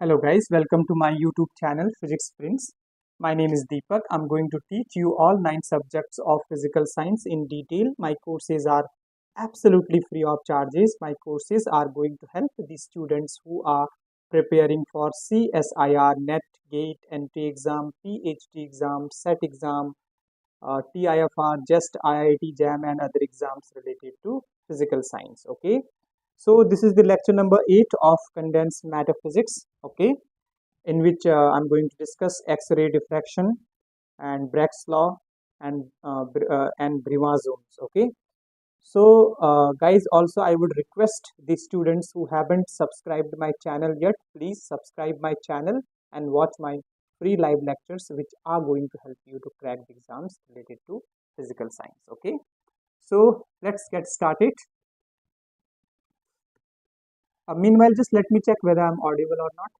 Hello guys, welcome to my YouTube channel Physics Prince. My name is Deepak. I'm going to teach you all 9 subjects of physical science in detail. My courses are absolutely free of charges. My courses are going to help the students who are preparing for CSIR, NET, GATE, entry exam, PhD exam, SET exam, TIFR, Jest, IIT-Jam and other exams related to physical science. Okay. So this is the lecture number 8 of condensed matter physics. Okay, in which I'm going to discuss X-ray diffraction and Bragg's law and Brillouin zones. Okay, so guys, also I would request the students who haven't subscribed my channel yet, please subscribe my channel and watch my free live lectures, which are going to help you to crack the exams related to physical science. Okay, so let's get started. Meanwhile, just let me check whether I'm audible or not,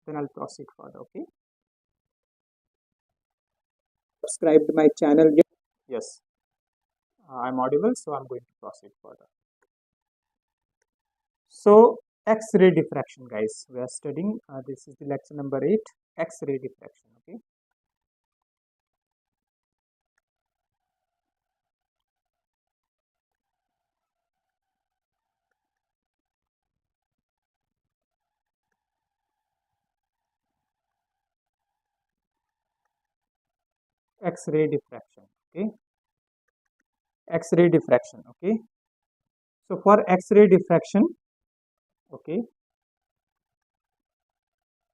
then I'll proceed further. Okay, subscribed my channel yet? Yes, I'm audible, so I'm going to proceed further. So X-ray diffraction, guys, we are studying. This is the lecture number 8, X-ray diffraction. Okay, X-ray diffraction. Okay, X-ray diffraction. Okay, so for X-ray diffraction, okay,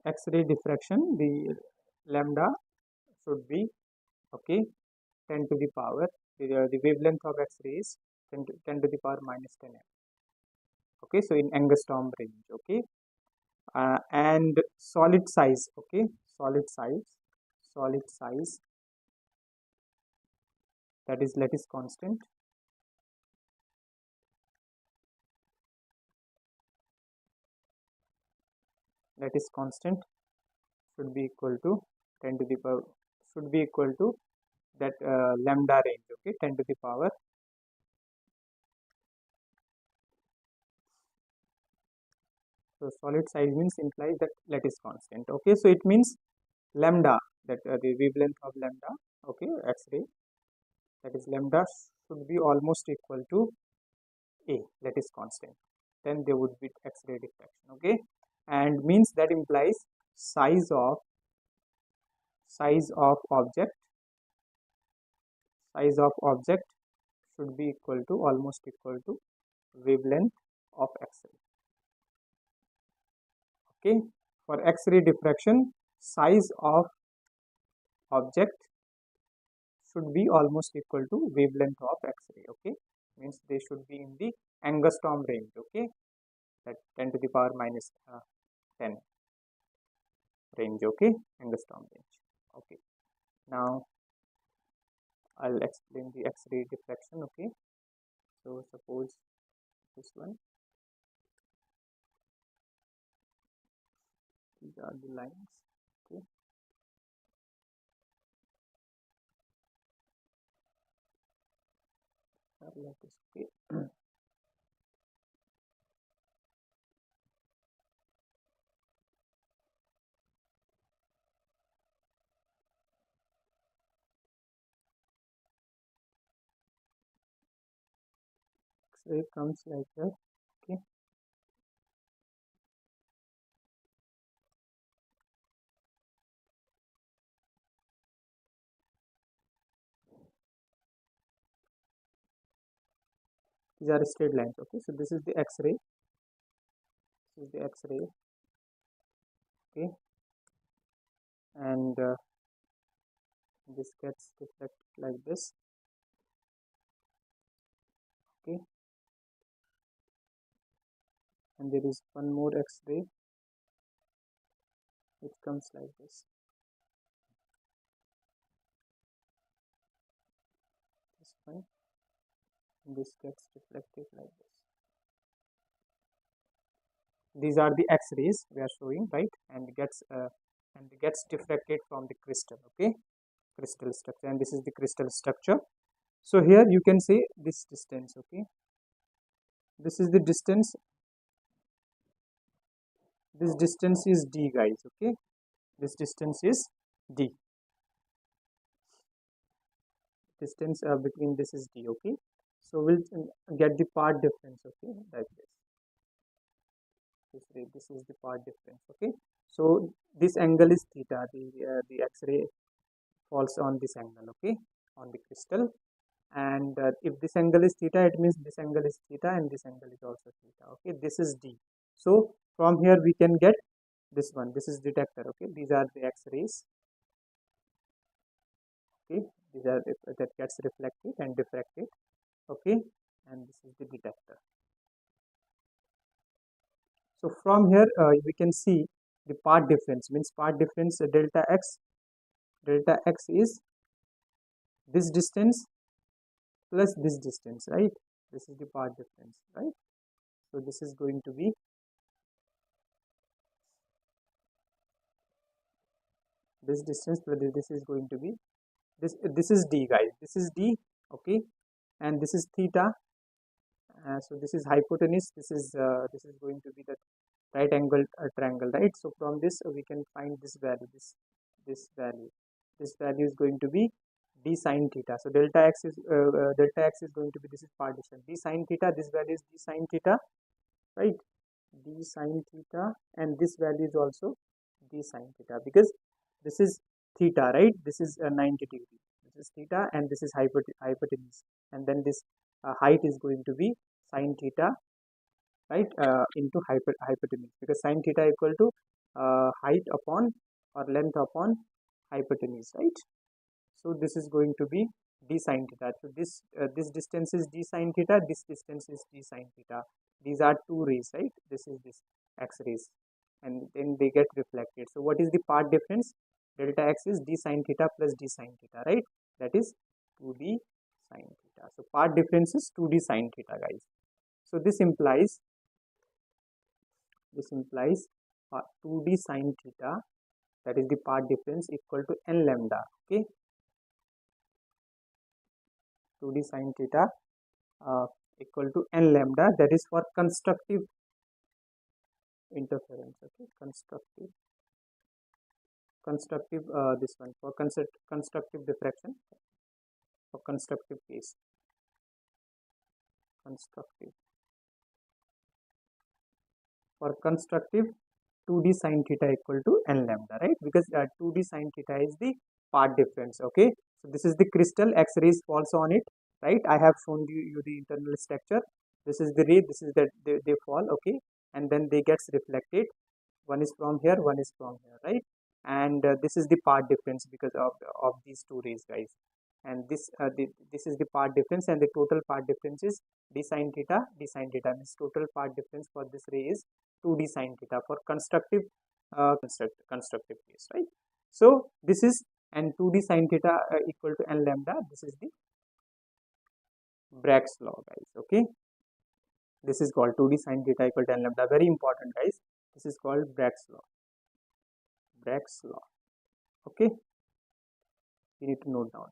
X-ray diffraction, the lambda should be, okay, 10 to the power, the wavelength of X-ray is 10 to the power minus 10 m. Okay, so in angstrom range. Okay, and solid size. Okay, solid size, that is lattice constant, should be equal to 10 to the power, should be equal to that lambda range. Okay, 10 to the power, so solid size means implies that lattice constant. Okay, so it means lambda, that the wavelength of lambda, okay, X-ray, that is lambda should be almost equal to a lattice constant, then there would be X-ray diffraction. Okay, and means that implies size of object should be equal to, almost equal to, wavelength of X-ray. Okay, for X-ray diffraction, size of object should be almost equal to wavelength of X-ray. Okay, means they should be in the angstrom range. Okay, that 10 to the power minus 10 range. Okay, angstrom range. Okay, now I'll explain the X-ray diffraction. Okay, so suppose this one, these are the lines. Okay, like this. Okay, X-ray comes like that. Okay, these are straight lines. Okay, so this is the X-ray, okay, and this gets reflected like this. Okay, and there is one more X-ray which comes like this one, and this gets reflected like this. These are the X-rays we are showing, right, and gets diffracted from the crystal. Okay, crystal structure, and this is the crystal structure. So here you can say this distance. Okay, this is the distance This distance is d, guys. Okay, this distance is d. Distance between this is d. Okay, so we'll get the part difference. Okay, like this is the part difference. Okay, so this angle is theta. The X-ray falls on this angle. Okay, on the crystal. And if this angle is theta, it means this angle is theta and this angle is also theta. Okay, this is d. So from here we can get this one. This is detector. Okay, these are the X-rays. Okay, these are that gets reflected and diffracted. Okay, and this is the detector. So from here we can see the part difference. Means part difference delta x. Delta x is this distance plus this distance, right? This is the part difference, right? So this is going to be this distance plus this is going to be this is d, guys. This is d. Okay, and this is theta. So this is hypotenuse. This is going to be the right angle triangle, right? So from this we can find this value. This value is going to be d sine theta. So delta x is going to be, this is part distance, d sine theta. This value is d sine theta, right? D sine theta, and this value is also d sine theta, because this is theta, right? This is 90 degree. This is theta and this is hypotenuse, and then this height is going to be sine theta, right? Into hypotenuse, because sine theta equal to height upon or length upon hypotenuse, right? So this is going to be d sine theta. So this distance is d sine theta. This distance is d sine theta. These are two rays, right? This is this X-rays, and then they get reflected. So what is the part difference? Delta x is d sine theta plus d sine theta, right? That is 2d sine theta. So part difference is 2d sine theta, guys. So this implies 2d sine theta, that is the part difference, equal to n lambda. Okay, 2d sine theta equal to n lambda, that is for constructive interference. Okay, constructive this one for constructive diffraction, for constructive case, for constructive 2d sine theta equal to n lambda, right? Because 2d sine theta is the part difference. Okay, so this is the crystal, X-rays falls on it, right? I have shown you the internal structure. This is the ray, this is that they fall. Okay, and then they gets reflected. One is from here, one is from here, right? And this is the part difference because of these two rays, guys. And this is the part difference, and the total part difference is d sine theta. D sine theta means total part difference for this ray is 2d sine theta for constructive constructive case, right? So this is, and 2d sine theta equal to n lambda. This is the Bragg's law, guys. Okay, this is called 2d sine theta equal to n lambda. Very important, guys. This is called Bragg's law. Bragg's law. Okay, you need to note down.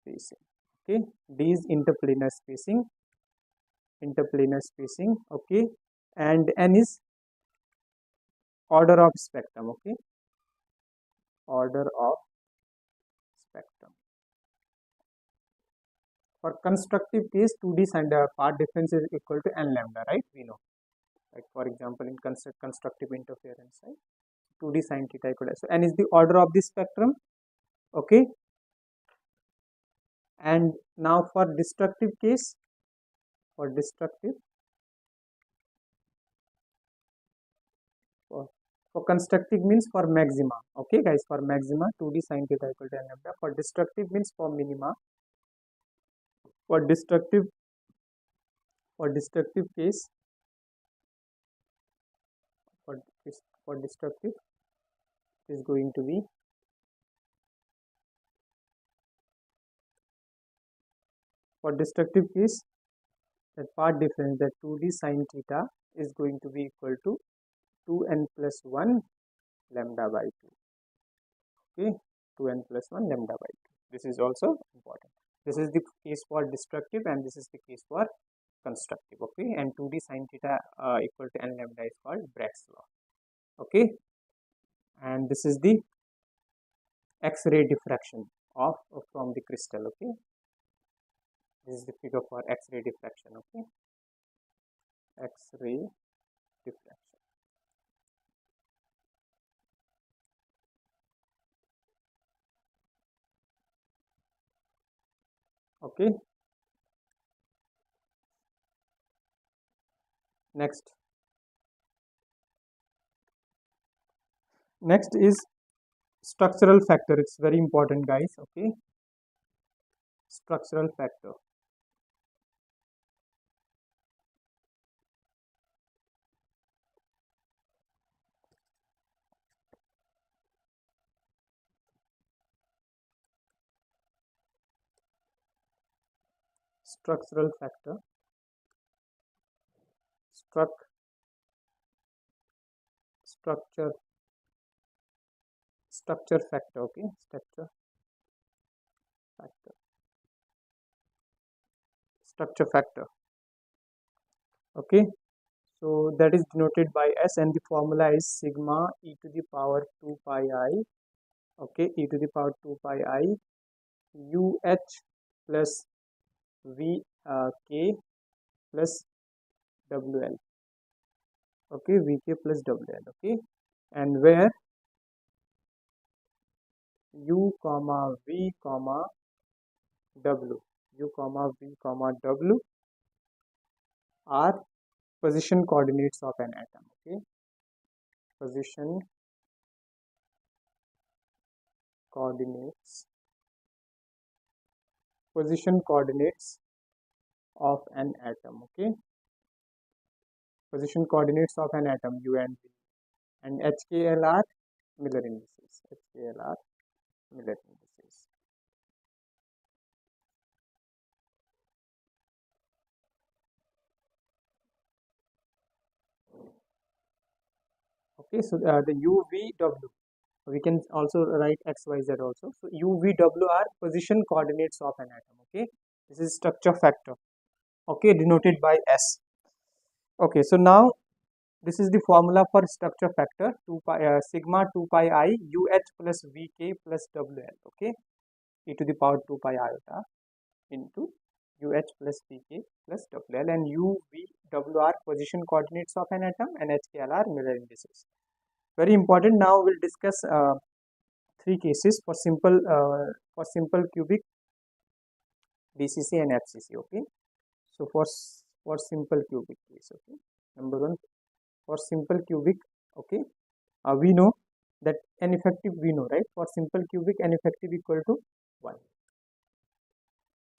Spacing. Okay, D is interplanar spacing. Okay, and n is order of spectrum. Okay, order of spectrum. For constructive case, 2d and part difference is equal to n lambda, right? We know, like for example in constructive interference, right? 2d sine theta equal to, so n is the order of the spectrum. Okay, and now for destructive case, for constructive means for maxima. Okay, guys, for maxima 2d sine theta equal to n lambda. For destructive means for minima. For destructive case, for destructive is going to be, for destructive case, that part difference, that 2d sine theta is going to be equal to 2n plus 1 lambda by 2. Okay, 2n plus 1 lambda by 2. This is also important. This is the case for destructive and this is the case for constructive, okay, and 2D sin theta equal to n lambda is called Bragg's law, okay. And this is the X-ray diffraction of from the crystal, okay. This is the figure for X-ray diffraction, okay. X-ray diffraction. Okay. Next is structural factor. It's very important, guys, okay. Structural factor. Structural factor. Structure factor, okay. Structure factor, okay. So that is denoted by S, and the formula is sigma e to the power 2 pi I, okay, e to the power 2 pi I UH plus V K plus WL, okay, VK plus WL, okay, and where U comma V comma W, U comma V comma W are position coordinates of an atom, okay, position coordinates of an atom, okay, position coordinates of an atom U and V, and HKL are Miller indices, HKL are Miller indices. Okay, so the UVW, we can also write XYZ also. So UVW are position coordinates of an atom, okay. This is structure factor, okay, denoted by S. Okay, so now this is the formula for structure factor 2 pi sigma 2 pi I UH plus VK plus WL, okay, e to the power 2 pi iota into UH plus VK plus WL, and UVW are position coordinates of an atom, and HKL are Miller indices. Very important. Now we'll discuss 3 cases for simple cubic, DCC and FCC, okay. So for simple cubic case, okay, number 1, for simple cubic, okay, we know that n effective, we know, right, for simple cubic n effective equal to 1,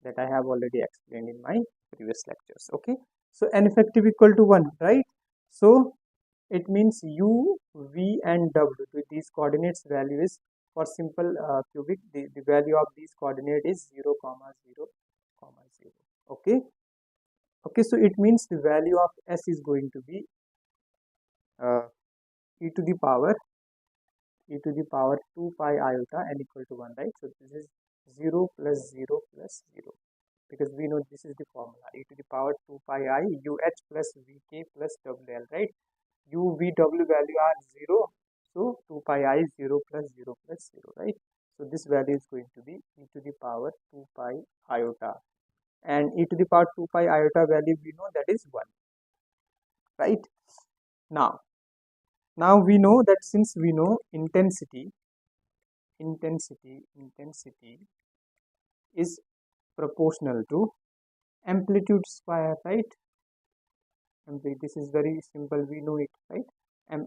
that I have already explained in my previous lectures, okay. So n effective equal to 1, right. So it means U, V and W, with these coordinates value is, for simple cubic, the value of these coordinate is 0, 0, 0, okay. Okay, so it means the value of S is going to be e to the power 2 pi iota n equal to 1, right. So this is 0 plus 0 plus 0, because we know this is the formula, e to the power 2 pi I UH plus VK plus WL, right. U, V, W value are 0, so 2 pi I 0 plus 0 plus 0, right. So this value is going to be e to the power 2 pi iota, and e to the power 2 pi iota value we know that is 1, right. Now we know that, since we know intensity is proportional to amplitude square, right. This is very simple, we know it, right.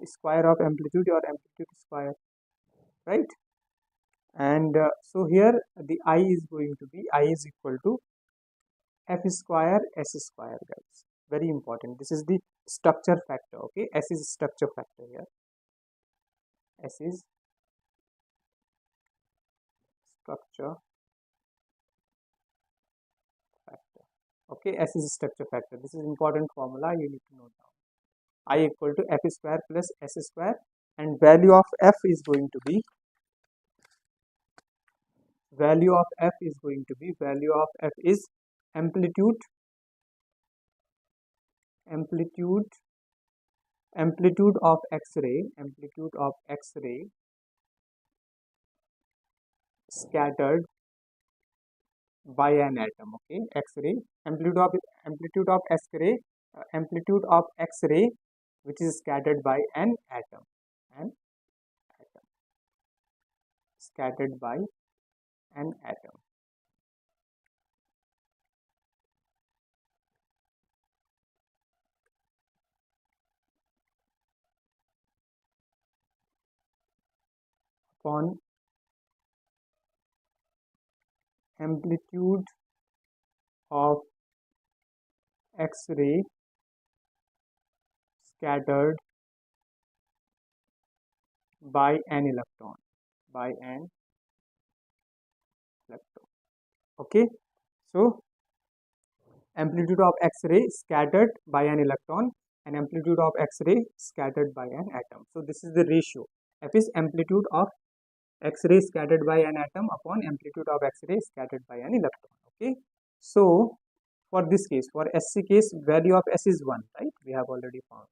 Square of amplitude or amplitude square, right. And so here the I is going to be, I is equal to F square S square, guys. Very important. This is the structure factor, okay. S is structure factor here. S is structure factor, okay. S is structure factor. This is important formula, you need to note down. I equal to F square plus S square, and value of F is going to be, value of F is amplitude amplitude of X-ray scattered by an atom. Okay, X-ray amplitude of X-ray which is scattered by an atom, an atom scattered by an atom upon amplitude of X-ray scattered by an electron. Okay, so amplitude of X-ray scattered by an electron and amplitude of X-ray scattered by an atom. So this is the ratio. F is amplitude of X-ray scattered by an atom upon amplitude of X-ray scattered by an electron. Okay, so for this case, for SC case, value of S is 1, right? We have already found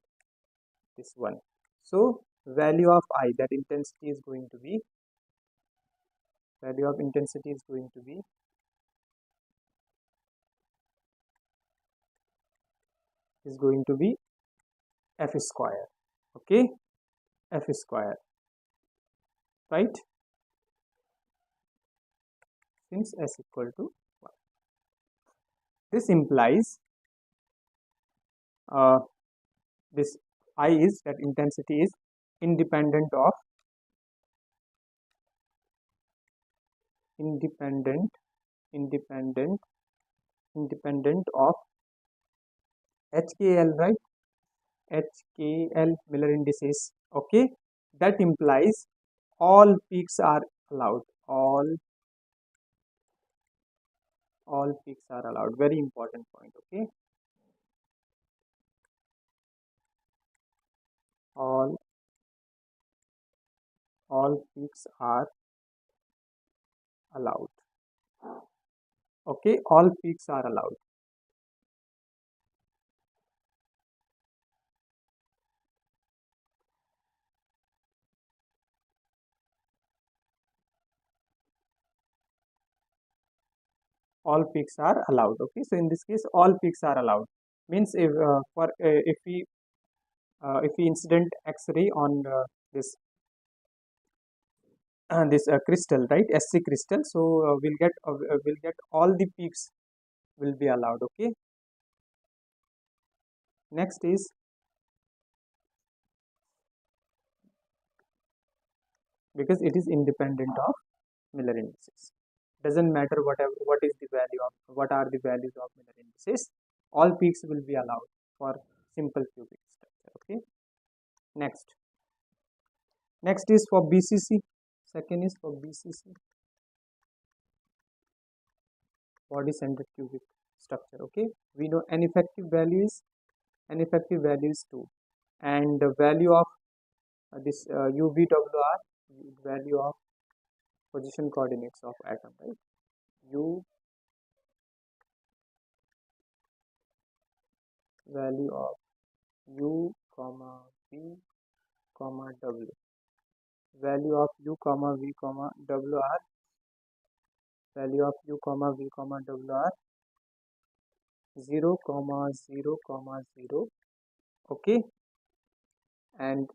this 1. So value of I, that intensity is going to be, F square. Okay, F square, right? Since S equal to 1. This implies this I is, that intensity is independent of HKL, right? HKL Miller indices. Okay, that implies all peaks are allowed. All peaks are allowed. Very important point. Okay, all peaks are allowed. Okay, all peaks are allowed. All peaks are allowed. Okay, so in this case, all peaks are allowed. Means if we incident X-ray on this crystal, right, SC crystal, so we'll get all the peaks will be allowed. Okay, next is because it is independent of Miller indices. Doesn't matter what are the values of Miller indices, all peaks will be allowed for simple cubic structure. Okay, next is for BCC. Second is for BCC, body centered cubic structure. Okay, we know n effective value is 2, and the value of this UVWR, value of position coordinates of atom, right? Value of U comma V comma W, value of U comma V comma W are, value of U comma V comma W are 0 comma 0 comma 0, okay, and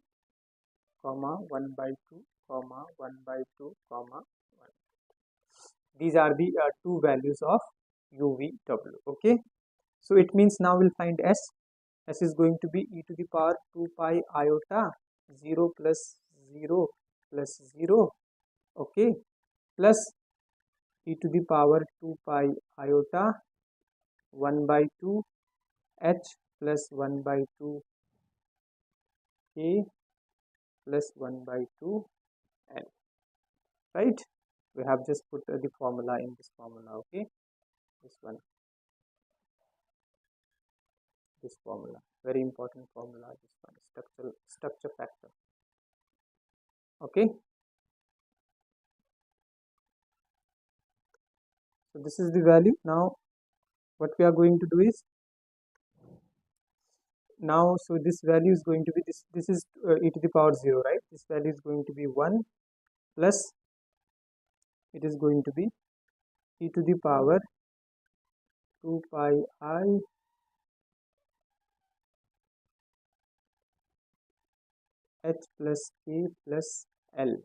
comma 1 by 2 comma 1 by 2 comma 1. These are the two values of UVW. Okay, so it means now we'll find S. S is going to be e to the power 2 pi iota 0 plus 0 plus 0, okay, plus e to the power 2 pi iota 1 by 2 h plus 1 by 2 k plus 1 by 2 l, right? We have just put the formula in this formula. Okay, this one, this formula, very important formula, this one, structure factor. Okay, so this is the value. Now what we are going to do is now, so this value is going to be this is e to the power 0, right? This value is going to be 1 plus it is going to be e to the power 2 pi I h plus k plus L.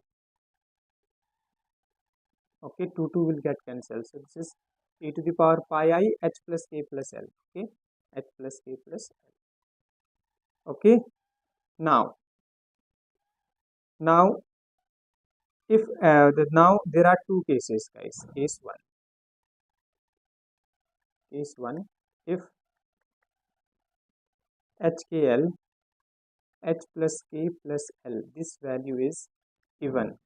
Okay, 2 will get cancelled. So this is e to the power pi I h plus k plus L. Okay, h plus k plus L. Okay, now if now there are two cases, guys. Case one, if HKL h plus k plus L, this value is even,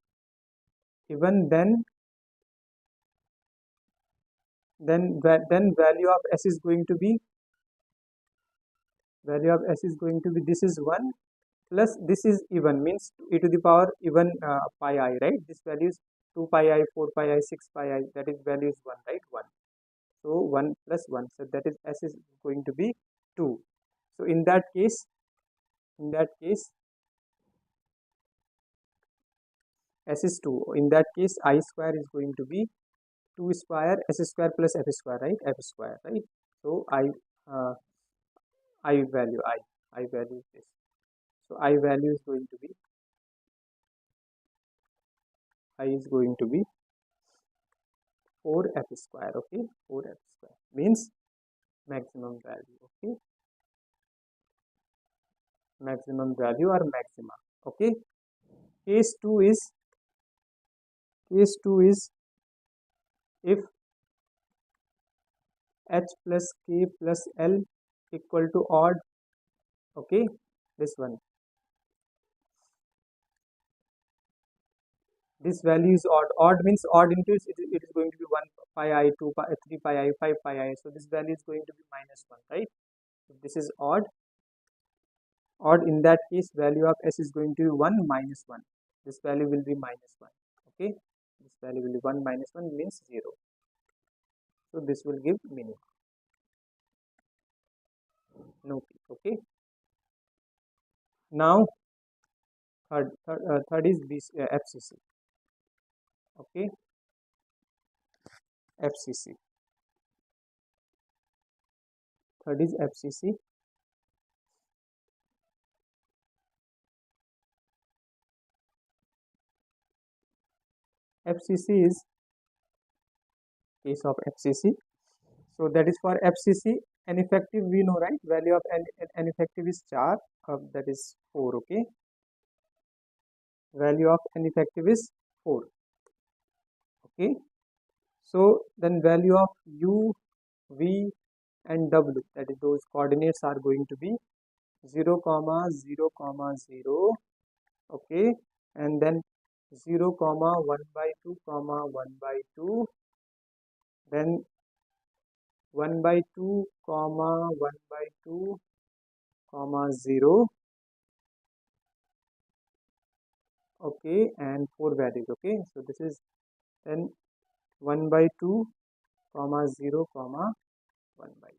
then value of S is going to be this is 1 plus this is even, means e to the power even pi I, right? This value is 2 pi I, 4 pi I, 6 pi I, that is value is 1, right? 1. So 1 plus 1, so that is S is going to be 2. So in that case S is 2. In that case I square is going to be 2 square S square plus F square, right? F square, right? So uh, I value is this. So I value is going to be 4F square. Okay, 4F square means maximum value. Okay, maximum value or maxima. Okay, case 2 is if h plus k plus L equal to odd. Okay, this one, this value is odd. Odd means odd into it is going to be 1 pi I, 2 pi, 3 pi I, 5 pi I. So this value is going to be -1, right? If this is odd, in that case value of S is going to be 1 minus 1. This value will be -1. Okay, this value will be 1 minus 1 means 0. So this will give minimum, no peak. Okay, now third is this FCC. Okay, FCC. Third is FCC. FCC is case of FCC. So that is for FCC. N effective we know, right? Value of N effective is 4, that is 4. Okay, value of N effective is 4. Okay, so then value of U, V and W, that is those coordinates are going to be 0 comma 0 comma 0. Okay, and then 0 comma 1 by 2 comma 1 by 2, then 1 by 2 comma 1 by 2 comma 0. Okay, and 4 values. Okay, so this is then 1 by 2 comma 0 comma 1 by 2.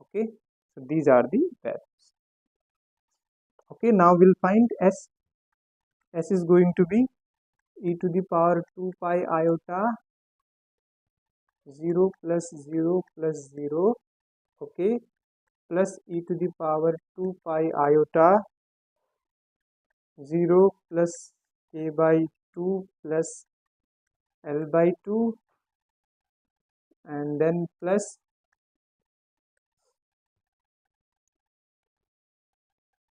Okay, so these are the values. Okay, now we'll find S. S is going to be e to the power 2 pi iota 0 plus 0 plus 0. Okay, plus e to the power 2 pi iota 0 plus k by 2 plus L by 2, and then plus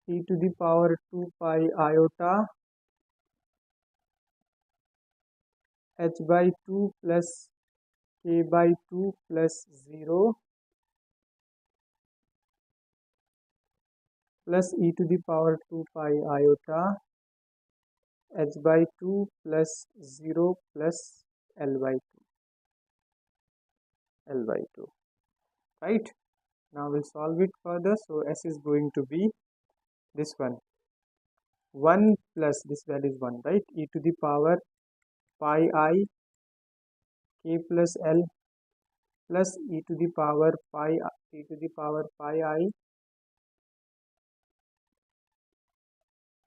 e to the power 2 pi iota h by 2 plus k by 2 plus 0 plus e to the power 2 pi iota h by 2 plus 0 plus L by 2, right? Now we'll solve it further. So S is going to be this one, 1 plus this value is 1, right? E to the power pi I k plus L plus e to the power pi I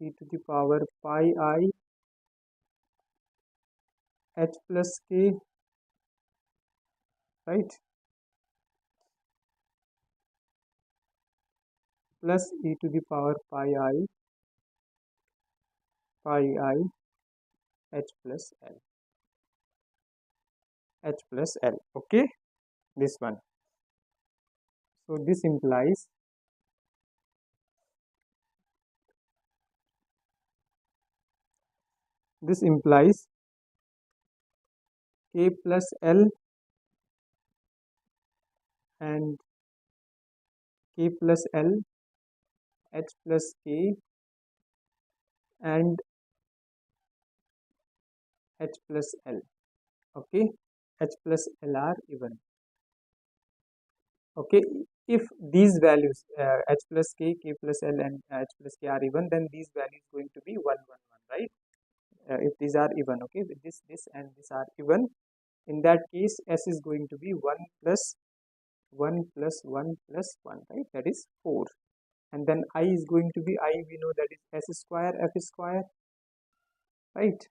e to the power pi I h plus k, right, plus e to the power pi I h plus L, okay, this one. So this implies k plus L and k plus L, h plus k and h plus L, okay, h plus L are even, okay. If these values h plus k, k plus L and h plus k are even, then these values going to be 1 1 1, right? If these are even, okay, with this and this are even, in that case s is going to be 1 plus 1 plus 1 plus 1, right, that is 4. And then I is going to be, I we know that is s square f square, right?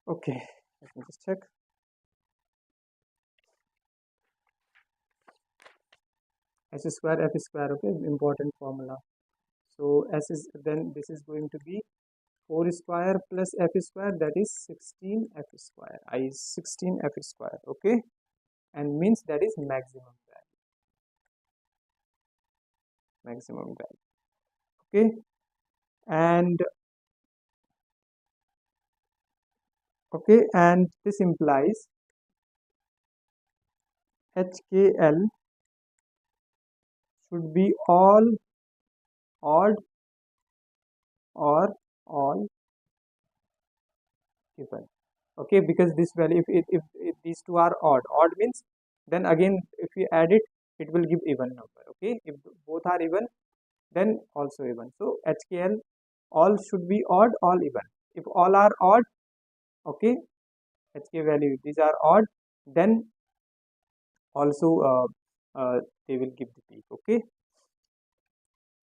Okay, let me just check. S square f square, okay, important formula. So s is, then this is going to be 4 square plus f square, that is 16 f square. I is 16 f square, okay, and means that is maximum value, okay. And okay, and this implies HKL should be all odd or all even, okay, because this value, if these two are odd means, then again if we add it, it will give even number, okay. If both are even, then also even. So HKL all should be odd, all even. If all are odd, okay, HK value these are odd, then also they will give the peak, okay.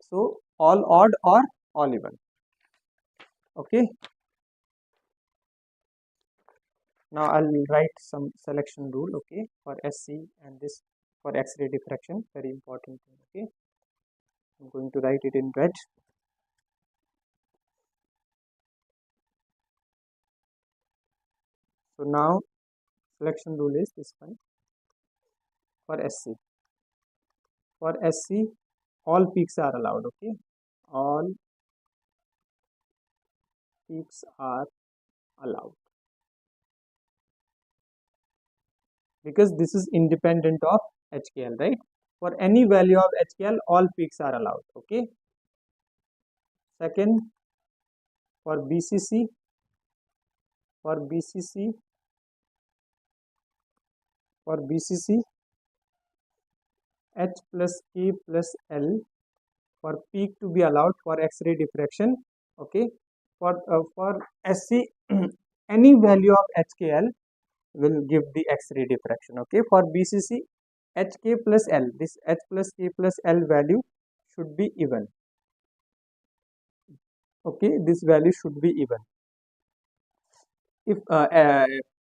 So all odd or all even, okay. Now I'll write some selection rule, okay, for SC and this for X-ray diffraction, very important thing, okay. I'm going to write it in red. So now selection rule is this one for SC. For SC, all peaks are allowed, okay. All peaks are allowed because this is independent of HKL, right? For any value of HKL, all peaks are allowed, okay. Second, for BCC, for BCC, for BCC, H plus K plus L for peak to be allowed for X-ray diffraction, okay. For SC, any value of HKL will give the X-ray diffraction, okay. For BCC, HK plus L, this H plus K plus L value should be even, okay, this value should be even. If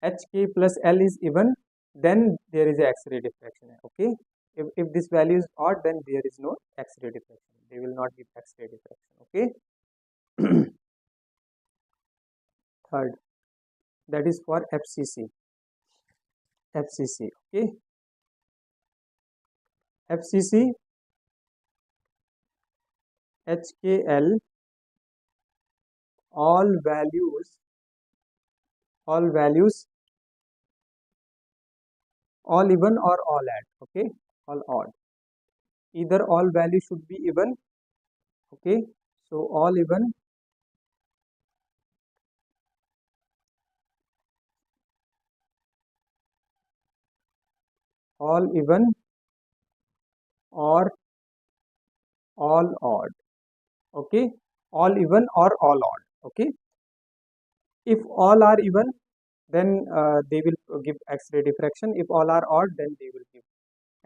HK plus L is even, then there is a X-ray diffraction, okay. If this value is odd, then there is no X-ray diffraction, they will not give X-ray diffraction, okay. Third, that is for FCC, okay. FCC, HKL, all values, all even or all odd, okay, all odd, either all values should be even, okay. So all even, or all odd, okay, all even or all odd, okay. If all are even, then they will give X-ray diffraction. If all are odd, then they will give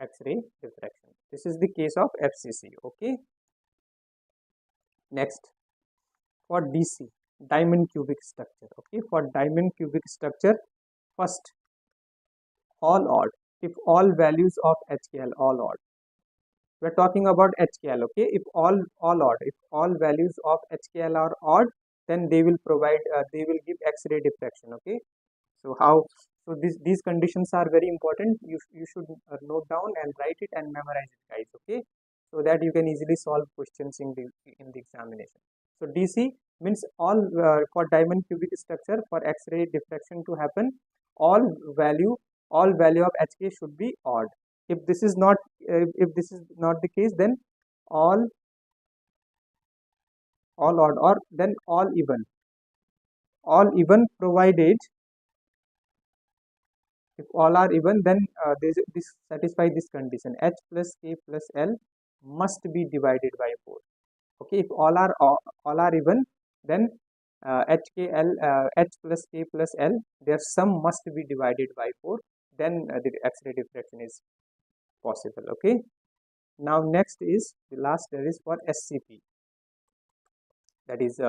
X-ray diffraction. This is the case of FCC, okay. Next, for DC, diamond cubic structure. Okay, for diamond cubic structure, first, all odd. If all values of HKL all odd, we're talking about HKL. Okay, if all odd, if all values of HKL are odd, then they will provide they will give X-ray diffraction. Okay, so how, so these conditions are very important. You should note down and write it and memorize it, guys. Okay, so that you can easily solve questions in the examination. So DC means all for diamond cubic structure, for X-ray diffraction to happen, all value all value of HK should be odd. If this is not if this is not the case, then all odd, or then all even, provided if all are even, then this satisfy this condition, H plus K plus L must be divided by 4. Okay, if all are even, then H plus K plus L, their sum must be divided by 4, then the X-ray diffraction is possible. Okay, now next is the last, that is for SCP, that is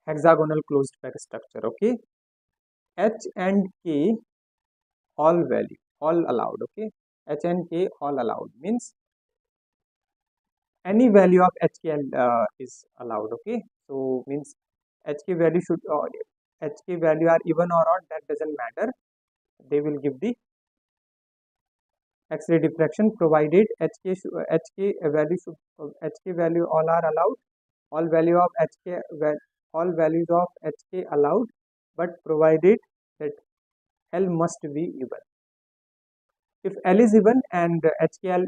hexagonal closed pack structure. Okay, H and K all value, all allowed. Okay, H and K all allowed means any value of HKL is allowed. Okay, so means HK value should HK value are even or odd, that doesn't matter, they will give the X-ray diffraction, provided HK value should HK value all are allowed, all value of HK all values of HK allowed, but provided that L must be even. If L is even and HKL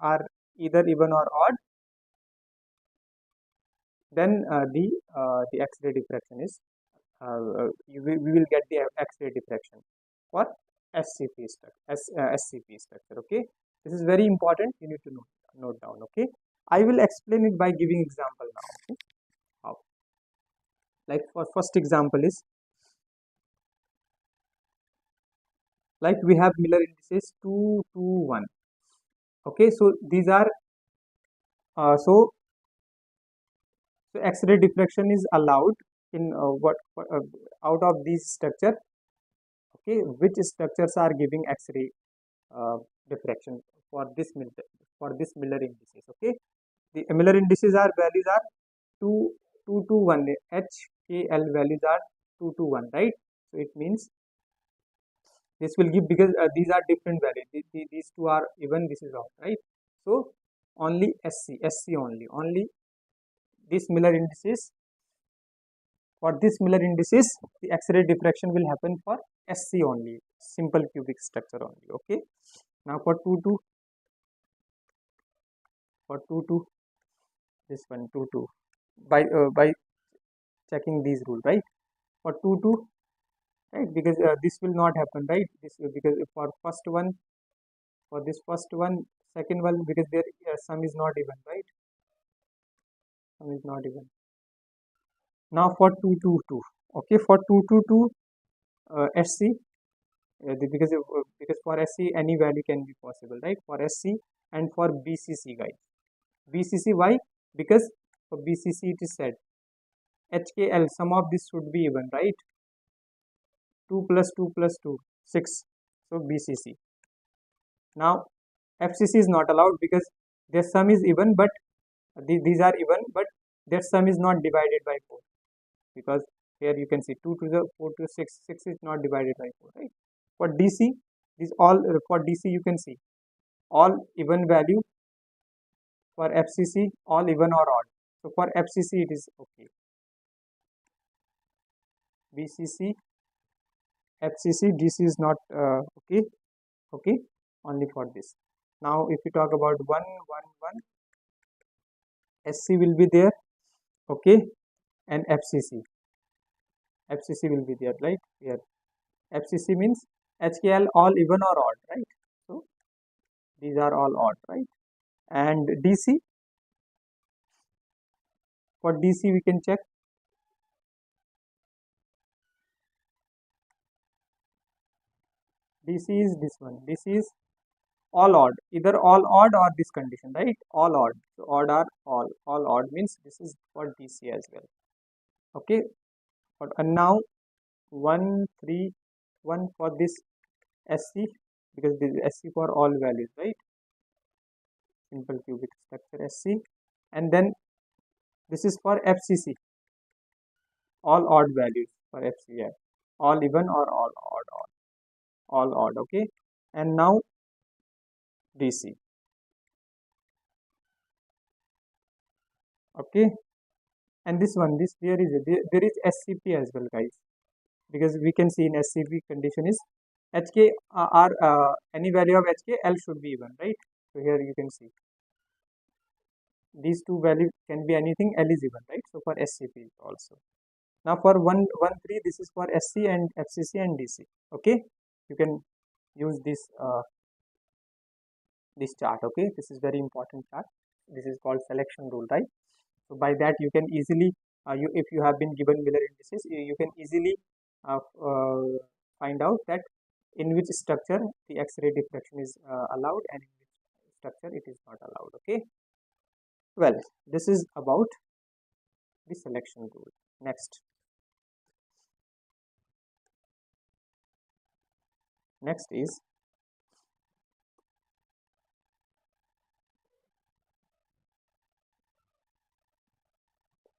are either even or odd, then the X-ray diffraction is we will get the X-ray diffraction for SCP structure. Okay, this is very important. You need to note down. Okay, I will explain it by giving example now. Okay, how? Like for first example is, like we have Miller indices 2, 2, 1. Okay, so these are so X-ray diffraction is allowed in out of these structure. Okay, which structures are giving X-ray diffraction for this Miller indices? Okay, the Miller indices are values are 2, 2 to 1. HKL values are 2 to 1, right? So it means this will give, because these are different values. These two are even, this is odd, right? So only SC only this Miller indices. For this Miller indices, the X-ray diffraction will happen for SC only, simple cubic structure only. Okay. Now for 2 2, this one 2 by checking these rule, right? For 2, right? Because this will not happen, right? This because for first one, for this first one, second one, because their sum is not even, right? Sum is not even. Now for 2, okay, for 2, SC, because for SC any value can be possible, right? For SC and for BCC, guys. BCC, why? Because for BCC it is said HKL, sum of this should be even, right? 2 plus 2 plus 2, 6. So BCC. Now FCC is not allowed because their sum is even, but these are even, but their sum is not divided by 4, because here you can see 2 to the 4 to 6, 6 is not divided by 4, right? For DC, these all for DC you can see all even value. For FCC, all even or odd. So for FCC it is okay. BCC, FCC, DC is not okay. Okay, only for this. Now if you talk about 1, 1, 1, SC will be there. Okay, and FCC will be there, right? Here FCC means HKL all even or odd, right? So these are all odd, right? And DC, for DC we can check. DC is this one. This is all odd, either all odd or this condition, right? All odd. So odd are all odd means this is for DC as well. Okay, and now 1 3 1 for this SC, because this is SC for all values, right? Simple cubic structure SC, and then this is for FCC, all odd values for FCI, all even or all odd. Okay, and now DC. Okay, and this one, this there is SCP as well, guys, because we can see in SCP condition is HK are any value of HK, L should be even, right? So here you can see these two values can be anything, L is even, right? So for SCP also. Now for 1 1 3, this is for SC and FCC and DC. Okay, you can use this chart. Okay, this is very important chart. This is called selection rule, right? So by that you can easily if you have been given Miller indices, you can easily find out that in which structure the X-ray diffraction is allowed and in which structure it is not allowed. Okay, well, this is about the selection rule. Next is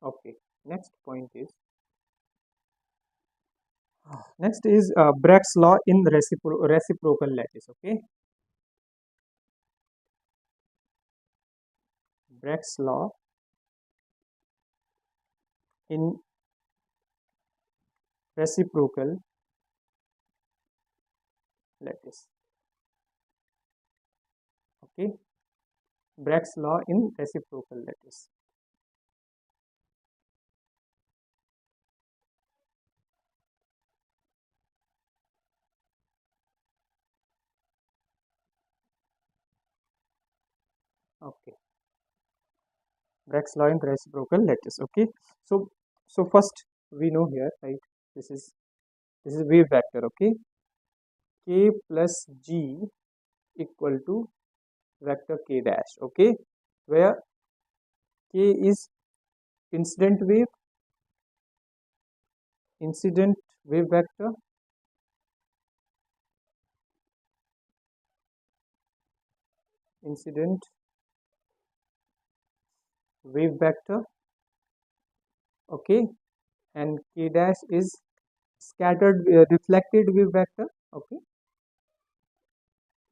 okay. Next point is Bragg's law in reciprocal lattice. Okay, Bragg's law in reciprocal lattice. Okay, Bragg's law in reciprocal lattice. Okay, Bragg's law in reciprocal lattice. Okay, so first we know here, right? This is wave vector. Okay, K plus G equal to vector K dash. Okay, where K is incident wave vector, incident wave vector. Okay, and K dash is scattered reflected wave vector. Okay,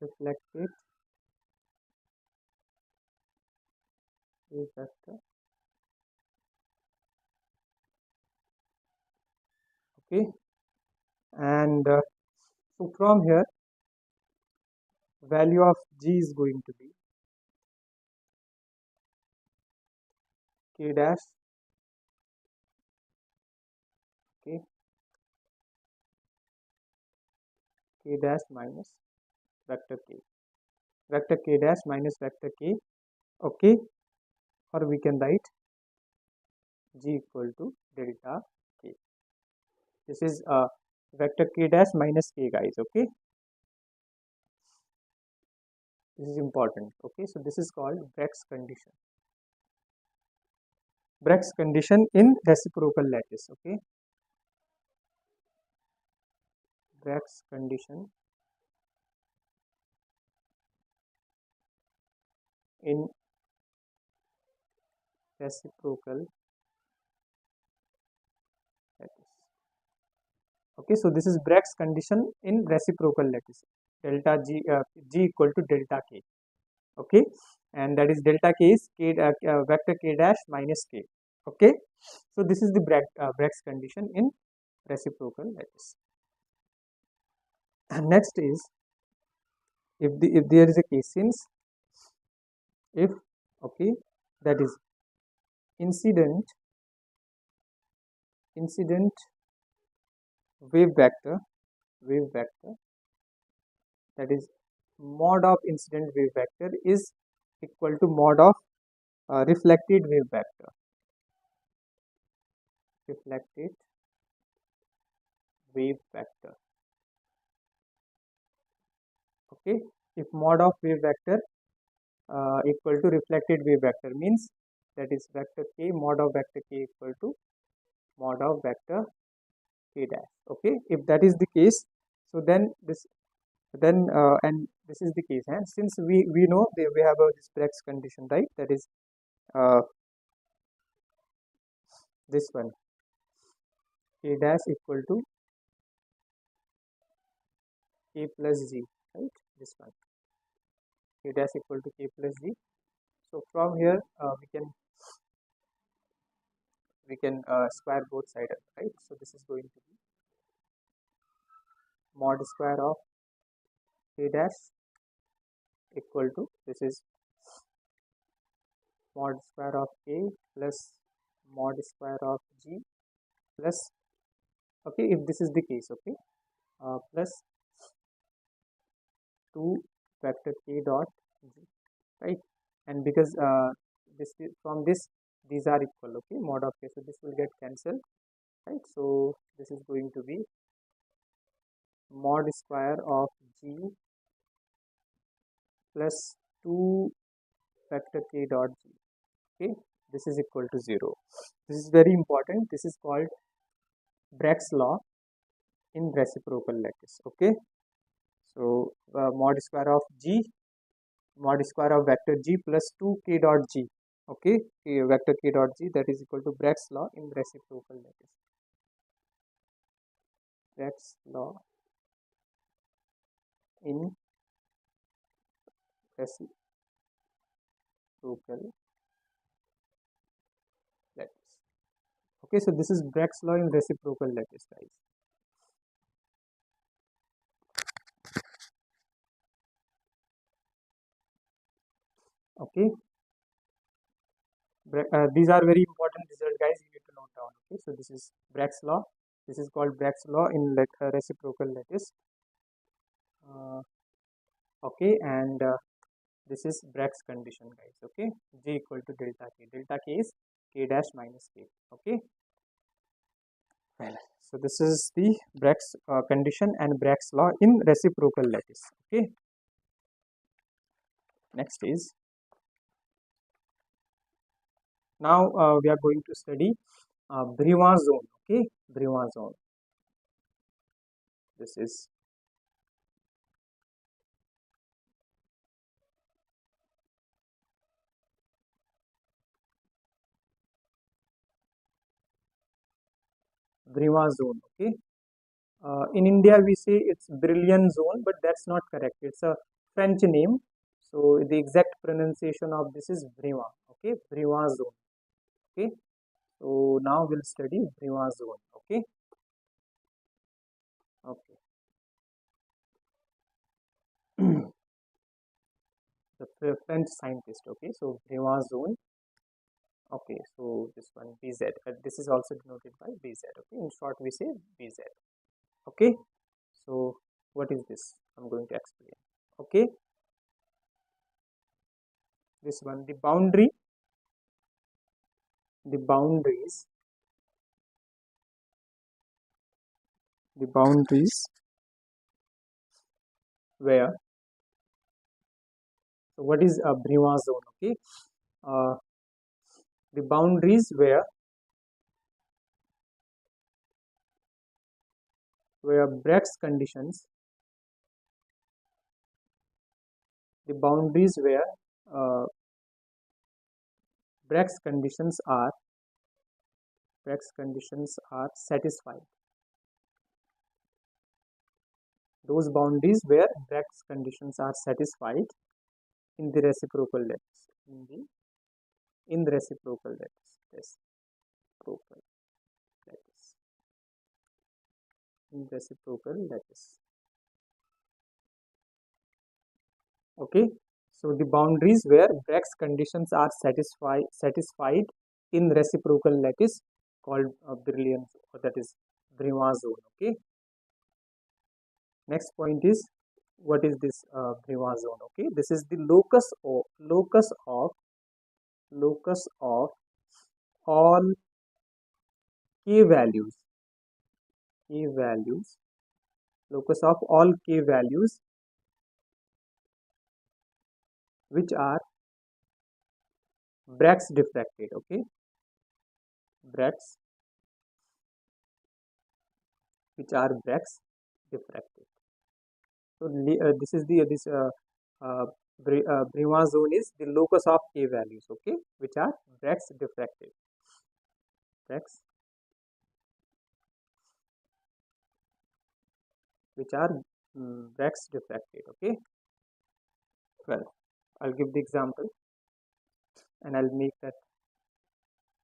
reflected wave vector. Okay, and so from here value of G is going to be K dash. Okay, K dash minus vector K, vector K dash minus vector K. Okay, or we can write G equal to delta K. This is vector K dash minus K, guys. Okay, this is important. Okay, so this is called Bragg's condition. Bragg's condition in reciprocal lattice. Okay, Bragg's condition in reciprocal lattice. Okay, so this is Bragg's condition in reciprocal lattice. Delta G, G equal to delta K. Okay, and that is delta K is K vector K dash minus K. Okay, so this is the Bragg's condition in reciprocal lattice. And next is if there is a case, since if okay, that is incident wave vector, that is mod of incident wave vector is equal to mod of reflected wave vector, okay, if mod of wave vector equal to reflected wave vector, means that is vector k mod of vector k equal to mod of vector k dash. Okay, if that is the case, so then this and this is the case, and since we know that we have a this Bragg's condition, right? That is uh, this one, k dash equal to k plus z, right? This one, k dash equal to k plus z. So from here we can square both sides, right? So this is going to be mod square of k dash equal to, this is mod square of k plus mod square of g plus, okay, if this is the case, okay, plus 2 vector k dot g, right? And because from this these are equal, okay, mod of k, so this will get cancelled, right? So this is going to be mod square of g plus 2 vector k dot g. Okay, this is equal to 0. This is very important. This is called Bragg's law in reciprocal lattice. Okay, so mod square of g, mod square of vector g plus 2 k dot g. Okay, vector k dot g, that is equal to Bragg's law in reciprocal lattice. Bragg's law in reciprocal lattice. Okay, so this is Bragg's law in reciprocal lattice, guys. Okay, these are very important results, guys. You need to note down. Okay, so this is Bragg's law. This is called Bragg's law in reciprocal lattice. Okay, and this is Bragg's condition, guys. Okay, J equal to delta K. Delta K is K dash minus K. Okay. Well, so this is the Bragg's condition and Bragg's law in reciprocal lattice. Okay. Next is, now we are going to study Brillouin zone. Okay, Brillouin zone. This is Brillouin zone. Okay. In India, we say it's Brillouin zone, but that's not correct. It's a French name. So the exact pronunciation of this is Brillouin. Okay, Brillouin zone. Okay. So now we'll study Brillouin zone. Okay. Okay. The French scientist. Okay. So Brillouin zone. Okay. So this one BZ. This is also denoted by BZ. Okay. In short, we say BZ. Okay. So what is this? I'm going to explain. Okay. This one, the boundaries the boundaries where, so what is a Brillouin zone? Okay, the boundaries where Bragg's conditions, the boundaries where Bragg's conditions are satisfied. Those boundaries where Bragg's conditions are satisfied in the reciprocal lattice. In the reciprocal lattice. Reciprocal lattice. In reciprocal lattice. Okay. So the boundaries where Bragg's conditions are satisfied in reciprocal lattice called Brillouin, that is Brillouin zone. Okay. Next point is, what is this Brillouin zone? Okay, this is the locus of all k values. Locus of all k values which are Bragg's diffracted. Okay, Bragg's, which are Bragg's diffracted. So this is the uh, Brillouin zone is the locus of K values. Okay, which are Bragg's diffracted. Bragg's, which are Bragg's diffracted. Okay, well, I'll give the example and I'll make that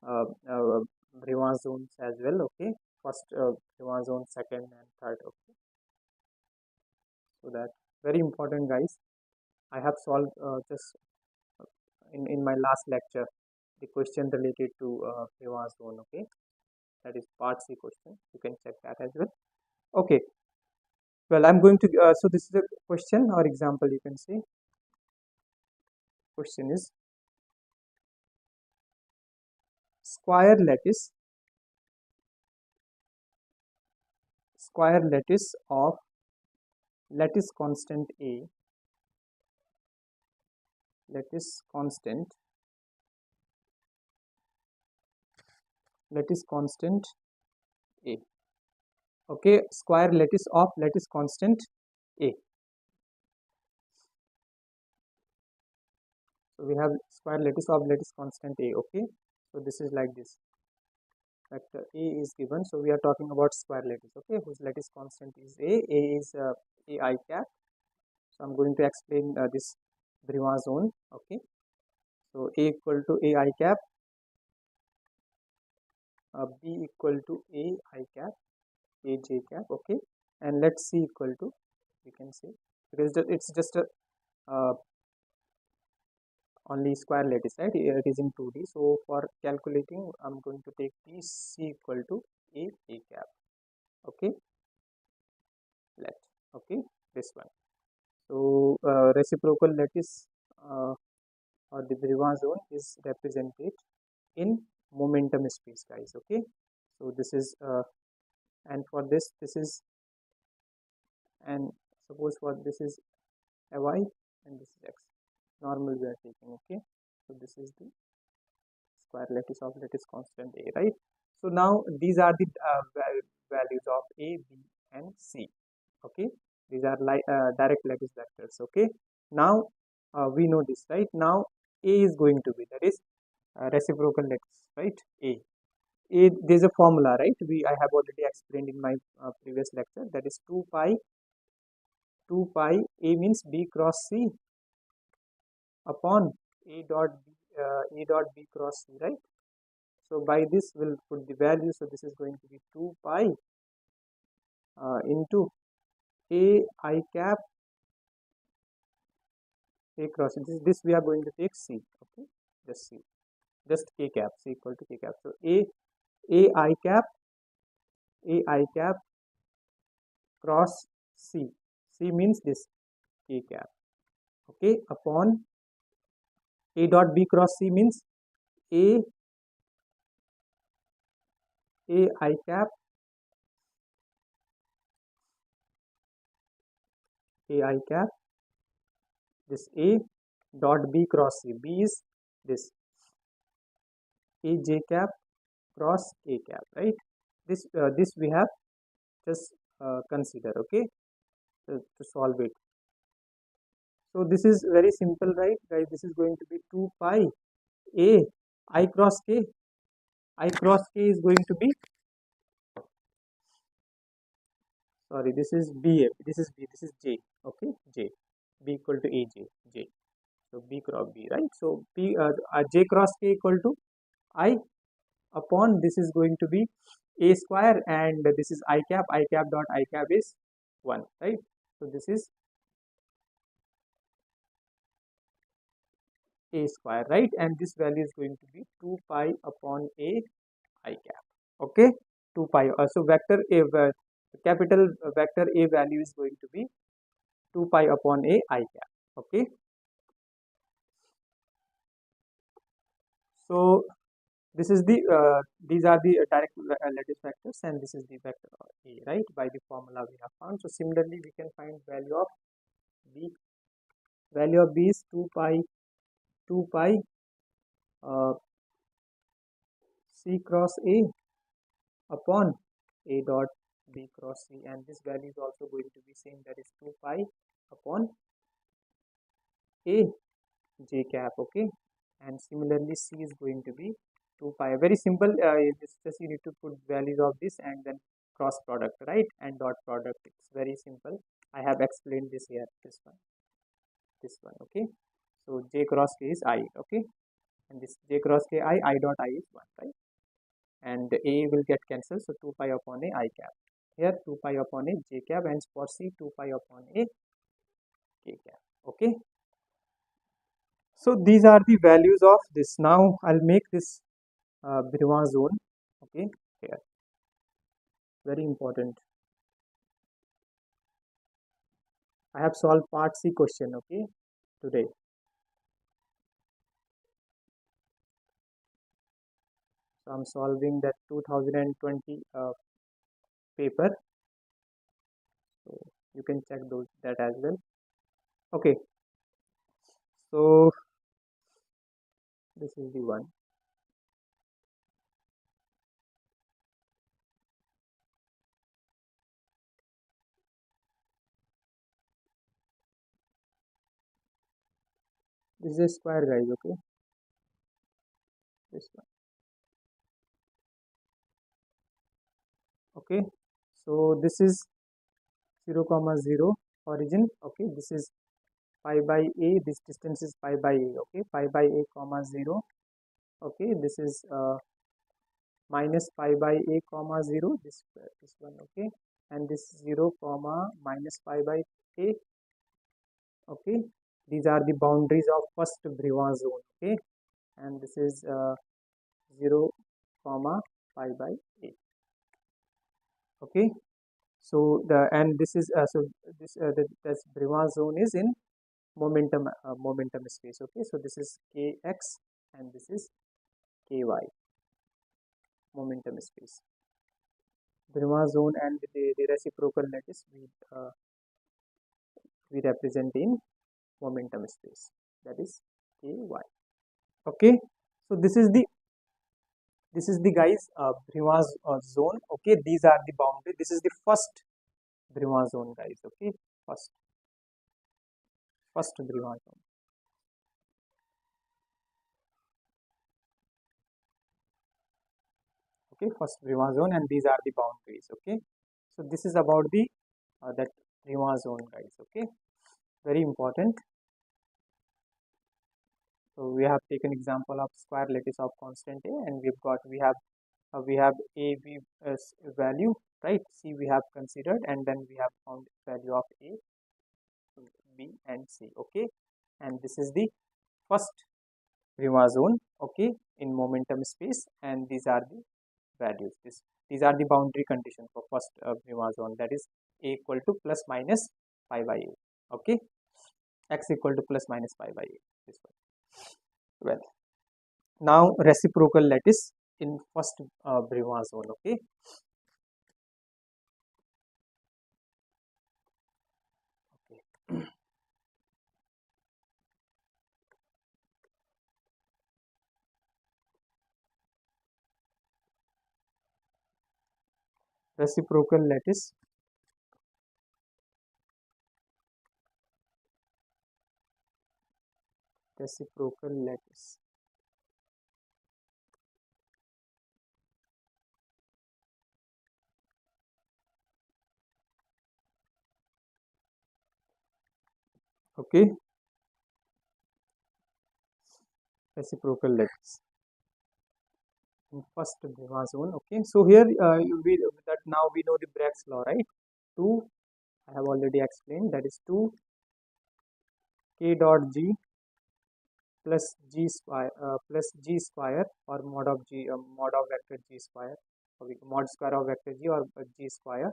Brillouin zones as well. Okay, first Brillouin zone, second and third. Okay, so that very important, guys. I have solved just in my last lecture the question related to Brillouin zone. Okay, that is part C question. You can check that as well. Okay, well, I'm going to so this is a question or example, you can say. Question is square lattice of lattice constant A, lattice constant A. Okay, square lattice of lattice constant A. So we have square lattice of lattice constant A. Okay, so this is like this. Vector A is given, so we are talking about square lattice. Okay, whose lattice constant is A. A is AI cap. So I'm going to explain this Brillouin zone. Okay, so A equal to AI cap, B equal to AI cap, AJ cap. Okay, and let C equal to, we can say, because it's just a only square lattice, right? It is in 2D. So for calculating, I'm going to take P C equal to A cap. Okay, let, okay, this one. So reciprocal lattice or the Brillouin zone is represented in momentum space, guys. Okay, so this is and for this is, and suppose for this is y and this is x, normal we are taking. Okay, so this is the square lattice of lattice constant A, right? So now these are the values of A, B and C. Okay, these are like direct lattice vectors. Okay, now we know this, right? Now A is going to be, that is reciprocal lattice, right? There's a formula, right? I have already explained in my previous lecture, that is 2 pi A means B cross C upon A dot B cross C, right? So by this we'll put the value. So this is going to be 2 pi into A I cap A cross. This we are going to take C. Okay, just C, just K cap, C equal to K cap. So I cap cross C. C means this K cap. Okay, upon A dot B cross C means A I cap this A dot B cross C. B is this A J cap cross K cap, right? This we have just consider. Okay, to solve it. So this is very simple, right, guys? This is going to be 2 pi A I cross K. I cross K is going to be, sorry, this is B, this is B, this is J. Okay, J, B equal to J. So B cross B, right? So J cross K equal to I upon, this is going to be A square, and this is I cap dot I cap is 1, right? So this is A square, right? And this value is going to be 2 pi upon A I cap. Okay, 2 pi. So vector A, capital vector A value is going to be 2 pi upon A I cap. Okay, so this is the these are the direct lattice vectors, and this is the vector A, right? By the formula we have found. So similarly we can find value of B. Value of B is 2 pi 2 pi C cross A upon A dot B cross C, and this value is also going to be same, that is 2 pi upon A J cap. Okay, and similarly C is going to be 2 pi. Very simple. It's just you need to put values of this and then cross product, right, and dot product. It's very simple. I have explained this here, this one. Okay, so J cross K is I. Okay, and this J cross K I dot I is 1, right, and A will get cancelled, so 2 pi upon A I cap. Here 2 pi upon A J cap, and for C 2 pi upon A K cap. Okay, so these are the values of this. Now I'll make this Brillouin zone. Okay, here, very important. I have solved part C question, okay, today. So I'm solving that 2020 paper. So you can check that as well. Okay, so this is the one. This is a square, guys. Okay, this one. Okay, so this is 0, 0 origin. Okay, this is pi by A, this distance is pi by A. Okay, pi by A comma 0. Okay, this is minus pi by A comma 0, this one. Okay, and this 0 comma minus pi by A. Okay, these are the boundaries of first Brillouin zone. Okay, and this is 0 comma pi by A. Okay, so this is this Brillouin zone is in momentum space. Okay, so this is Kx and this is Ky, momentum space. Brillouin zone and the reciprocal lattice we represent in momentum space, that is Ky. Okay, so this is the guys Brillouin zone. Okay, these are the boundary. This is the first Brillouin zone, guys. Okay, first Brillouin zone. Okay, first Brillouin zone, and these are the boundaries. Okay, so this is about the that Brillouin zone, guys. Okay, very important. So we have taken example of square lattice of constant A, and we have A B value, right? C we have considered, and then we have found value of A, B, and C. Okay, and this is the first Brillouin zone. Okay, in momentum space, and these are the values. These are the boundary conditions for first Brillouin zone, that is A equal to plus minus pi by A. Okay, x equal to plus minus pi by A. This one. Well, now reciprocal lattice in first Brillouin zone. Okay, reciprocal lattice okay, reciprocal lattice in first Brillouin zone. Okay, so here now we know the Bragg's law, right? 2, I have already explained, that is 2 K dot G plus G square or mod of G mod of vector G square, or mod square of vector G or G square,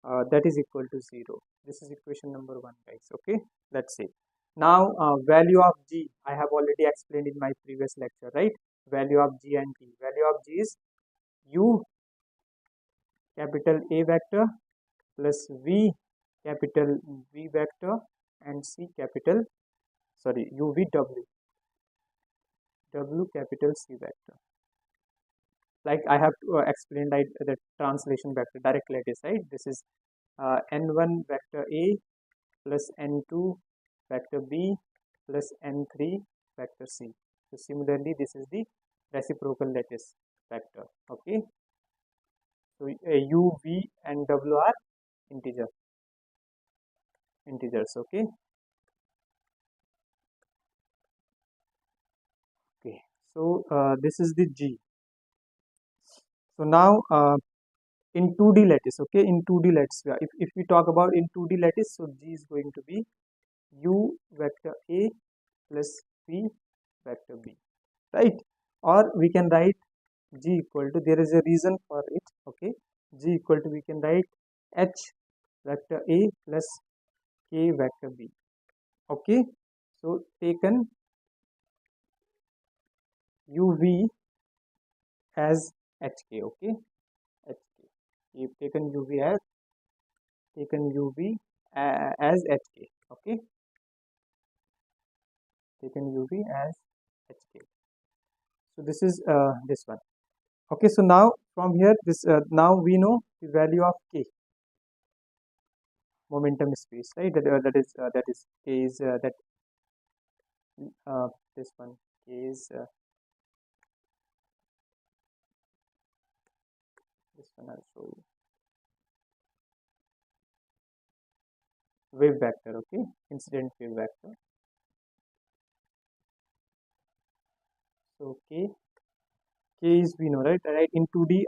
that is equal to 0. This is equation number 1, guys. Okay, let's see. Now value of G I have already explained in my previous lecture, right? Value of G and T. Value of G is U capital A vector plus V capital V vector and C capital, sorry, UVW. W capital C vector. Like I have explained the translation vector, direct lattice, right? This is n1 vector A plus n2 vector B plus n3 vector C. So similarly, this is the reciprocal lattice vector. Okay. So U, V, and W are integers. Okay. Okay. So this is the G. So now in 2D lattice, okay, in 2D lattice, if we talk about in 2D lattice, so G is going to be U vector A plus V vector B, right? Or we can write G equal to, there is a reason for it, okay, G equal to, we can write H vector A plus K vector B, okay. So taken UV as HK, okay, HK, we've taken UV as as HK, okay, taken UV as HK. So this is this one, okay. So now from here, this now we know the value of K, momentum space, right? That is K is that this one K is this one. I'll show you wave vector, okay, incident wave vector. So K is, we know, right? In 2D,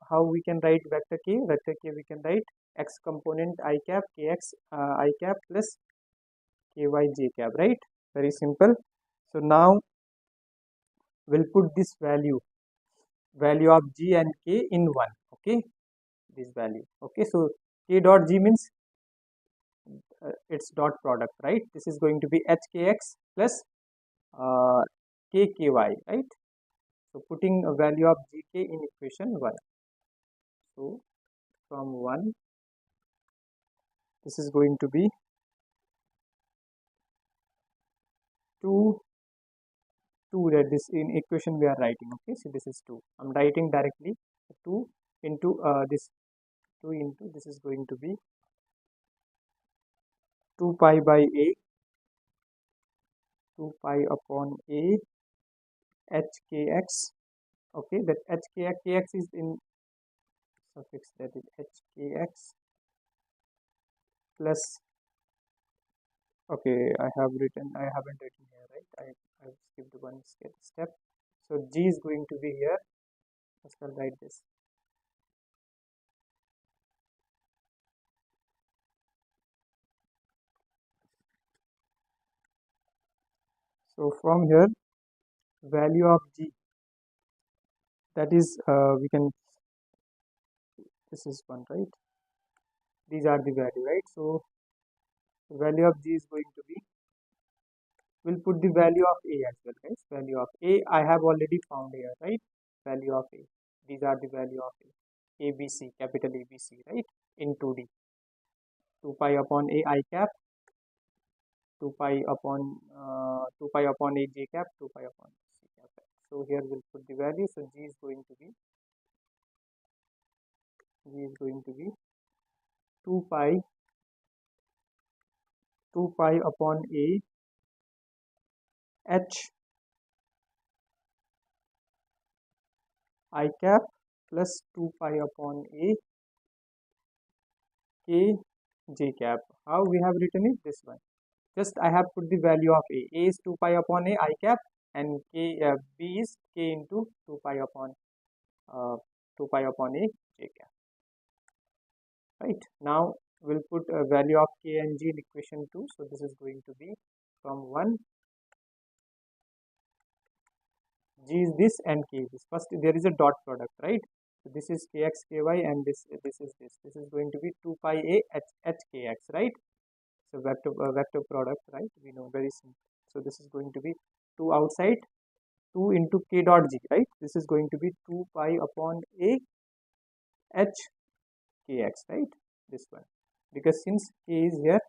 how we can write vector K? Vector K we can write x component I cap kx I cap plus ky j cap, right? Very simple. So now we'll put this value of G and K in 1, okay, this value, okay. So K dot G means its dot product, right? This is going to be hkx plus kky, right? So putting a value of gk in equation 1. So from 1, this is going to be 2, that this in equation we are writing, okay. So this is 2, I'm writing directly 2 into this 2 into, this is going to be 2 pi by a, 2 pi upon a hkx, okay. That kx is in suffix, that is hkx plus, okay, I haven't written here, right? I've skipped one step. So G is going to be here. I'll write this. So from here, value of G, that is we can, this is 1, right? These are the value, right? So the value of G is going to be, we'll put the value of A as well, guys. Value of A I have already found here, right? Value of A, these are the value of A, ABC, capital ABC, right? In 2D, 2 pi upon A I cap, 2 pi upon A j cap, 2 pi upon C cap. So here we'll put the value. So G is going to be 2 pi upon A H I cap plus 2 pi upon A K j cap. How we have written it? This one. Just I have put the value of A. A is 2 pi upon A I cap, and B is K into 2 pi upon A j cap. Right. Now we'll put a value of K and G in equation 2. So this is going to be from 1. G is this and K is this. First there is a dot product, right? So this is Kx, Ky, and this is this. This is going to be 2 pi A H Kx, right? So vector product, right? We know, very simple. So this is going to be 2 outside, 2 into K dot G, right? This is going to be 2 pi upon A H Kx, right? This one, because since K is here,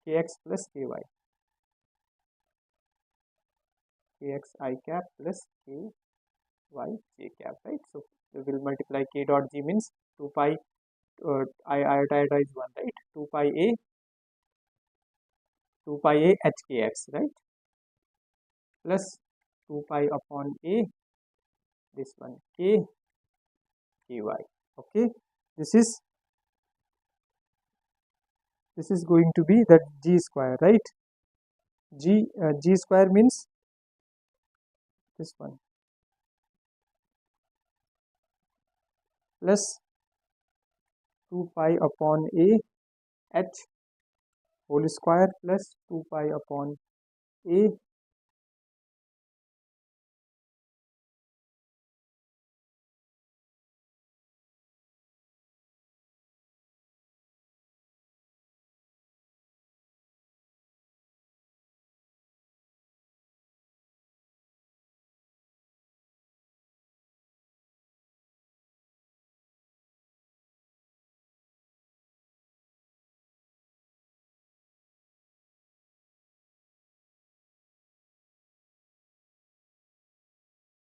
Kx plus Ky. kx I cap plus ky j cap, right? So we will multiply k dot g means 2 pi iota is 1, right? 2 pi a hkx, right? Plus 2 pi upon a, this one k ky. Okay, this is going to be the g square, right? G square means this one plus 2 pi upon a h whole square plus 2 pi upon a